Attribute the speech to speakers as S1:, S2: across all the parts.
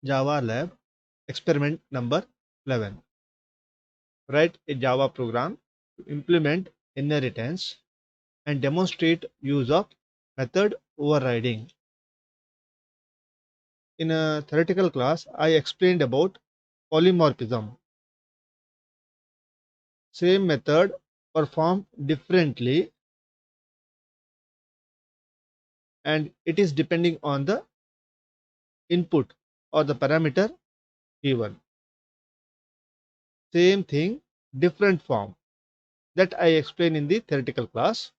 S1: Java Lab experiment number 11. Write a Java program to implement inheritance and demonstrate use of method overriding. In a theoretical class, I explained about polymorphism. Same method performed differently and it is depending on the input or the parameter given. Same thing, different form. That I explained in the theoretical class.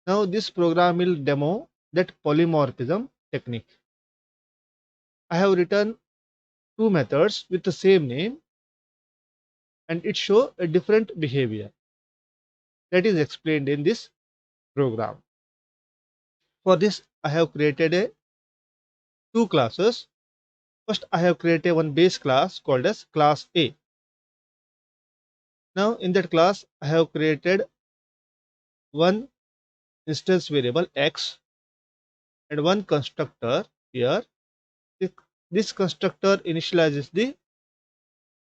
S1: Now this program will demo that polymorphism technique. I have written two methods with the same name and it show a different behavior. That is explained in this program. For this I have created two classes. First I have created one base class called as class A. Now in that class I have created one instance variable x and one constructor here. This constructor initializes the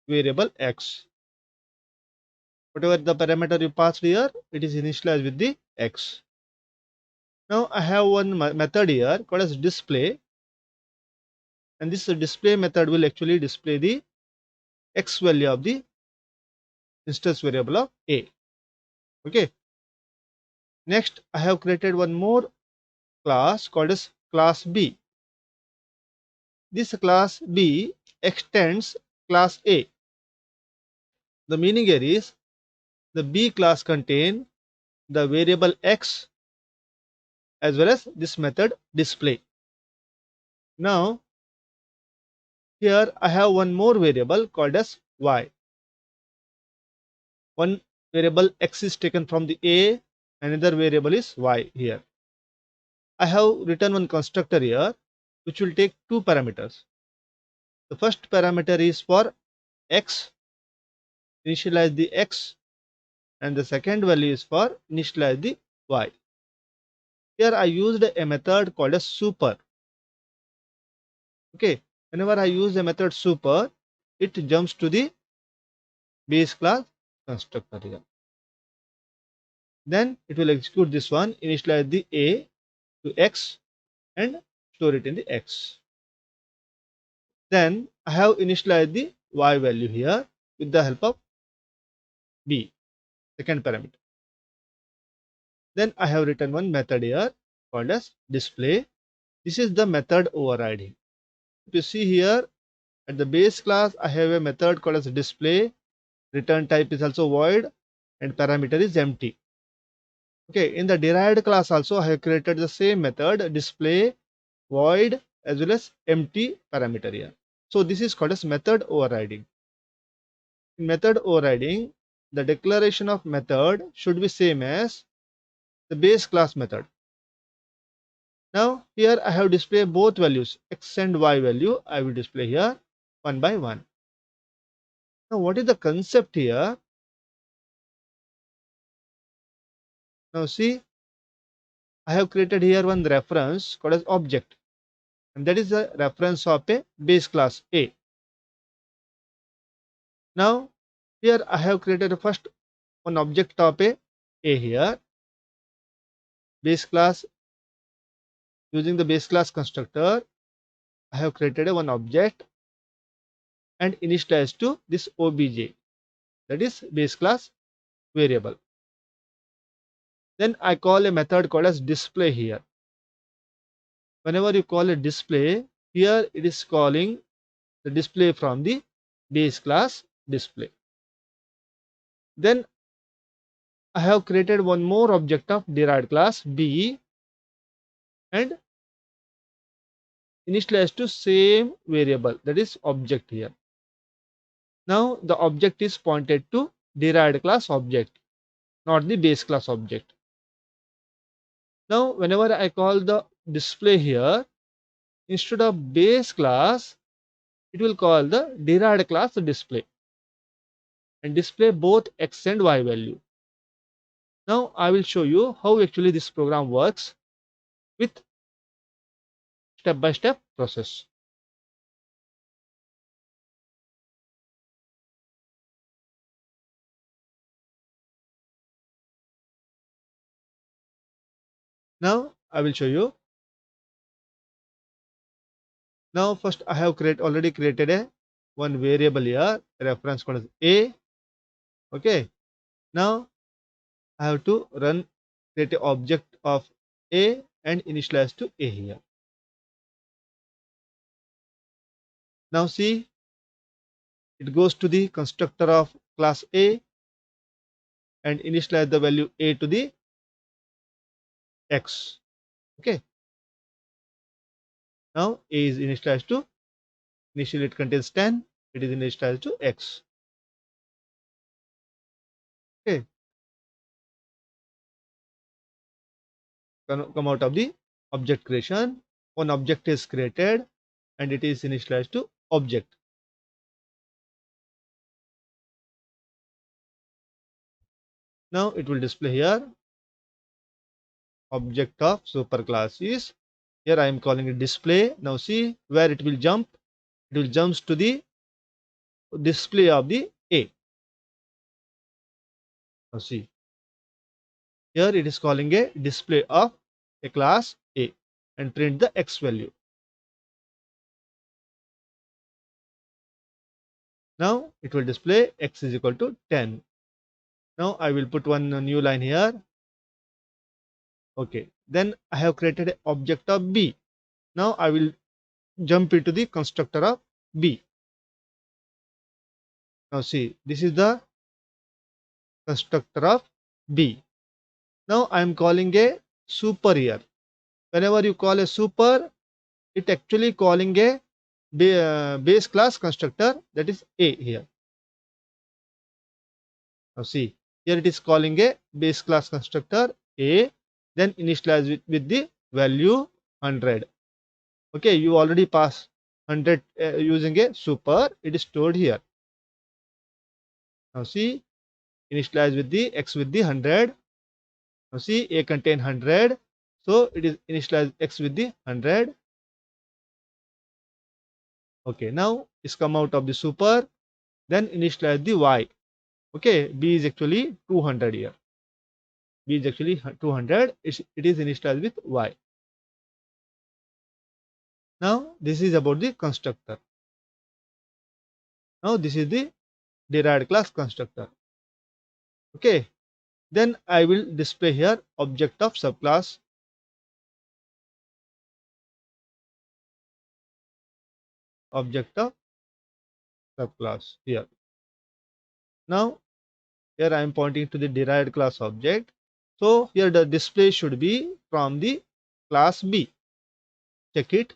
S1: variable x. Whatever the parameter you passed here, it is initialized with the x. Now I have one method here called as display, and this display method will actually display the x value of the instance variable of a. Okay. Next I have created one more class called as class B. This class B extends class A. The meaning here is the B class contain the variable x as well as this method display. Now here I have one more variable called as y. One variable x is taken from the a, another variable is y here. I have written one constructor here which will take two parameters. The first parameter is for x, initialize the x, and the second value is for initialize the y. Here I used a method called as super. Okay, whenever I use a method super, it jumps to the base class constructor here. Then it will execute this one, initialize the a to x and store it in the x. Then I have initialized the y value here with the help of b, second parameter. Then I have written one method here called as display. This is the method overriding. If you see here at the base class, I have a method called as display. Return type is also void and parameter is empty. Okay, in the derived class also I have created the same method display void as well as empty parameter here. So this is called as method overriding. In method overriding, the declaration of method should be same as the base class method. Now here I have displayed both values x and y value. I will display here one by one. Now what is the concept here? Now see, I have created here one reference called as object, and that is the reference of a base class A. Now here I have created first one object of a here, base class. Using the base class constructor, I have created one object and initialized to this obj, that is base class variable. Then I call a method called as display here. Whenever you call a display, here it is calling the display from the base class display. Then I have created one more object of derived class B and initialized to same variable, that is object here. Now the object is pointed to derived class object, not the base class object. Now whenever I call the display here, instead of base class, it will call the derived class display and display both x and y value. Now I will show you how actually this program works with step-by-step process. Now I will show you. Now first I have already created a one variable here, reference code is a. Okay. Now I have to create an object of a and initialize to a here. Now see, it goes to the constructor of class A and initialize the value a to the x. Okay. Now a is initialized to, initially it contains 10, it is initialized to x. Okay. Come out of the object creation. One object is created and it is initialized to object. Now it will display here object of superclass is, here I am calling it display. Now see where it will jump. It will jumps to the display of the a. Now see, here it is calling a display of a class a and print the x value. Now it will display x is equal to 10. Now I will put one new line here. Okay, then I have created an object of b. Now I will jump into the constructor of b. Now see, this is the constructor of b. Now I am calling a super here. Whenever you call a super, it actually calling a base class constructor, that is a here. Now see, here it is calling a base class constructor a, then initialize with the value 100. Okay, you already pass 100 using a super, it is stored here. Now see, initialize with the x with the 100. Now see, a contain 100, so it is initialize x with the 100. Okay, now it's come out of the super, then initialize the y. Okay, b is actually 200 here. B is actually 200. It is initialized with y. Now this is about the constructor. Now this is the derived class constructor. Okay, then I will display here object of subclass. Object of subclass here. Now here I am pointing to the derived class object. So here the display should be from the class B. Check it.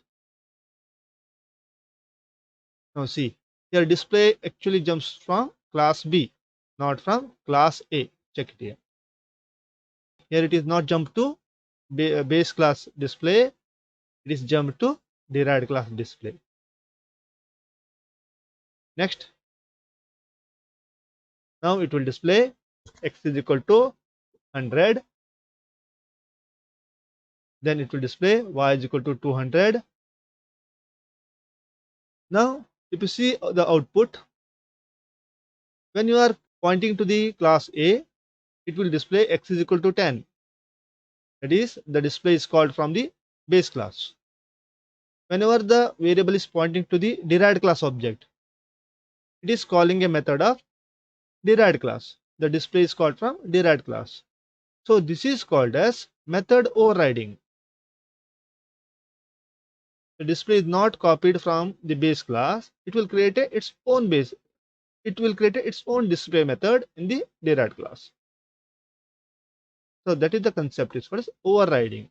S1: Now see, here display actually jumps from class B, not from class A. Check it here. Here it is not jump to base class display, it is jump to derived class display. Next, now it will display x is equal to 100, then it will display y is equal to 200. Now if you see the output, when you are pointing to the class A, it will display x is equal to 10. That is, the display is called from the base class. Whenever the variable is pointing to the derived class object, it is calling a method of derived class. The display is called from derived class. So this is called as method overriding. The display is not copied from the base class. It will create its own base. It will create its own display method in the derived class. So that is the concept. It's called as overriding.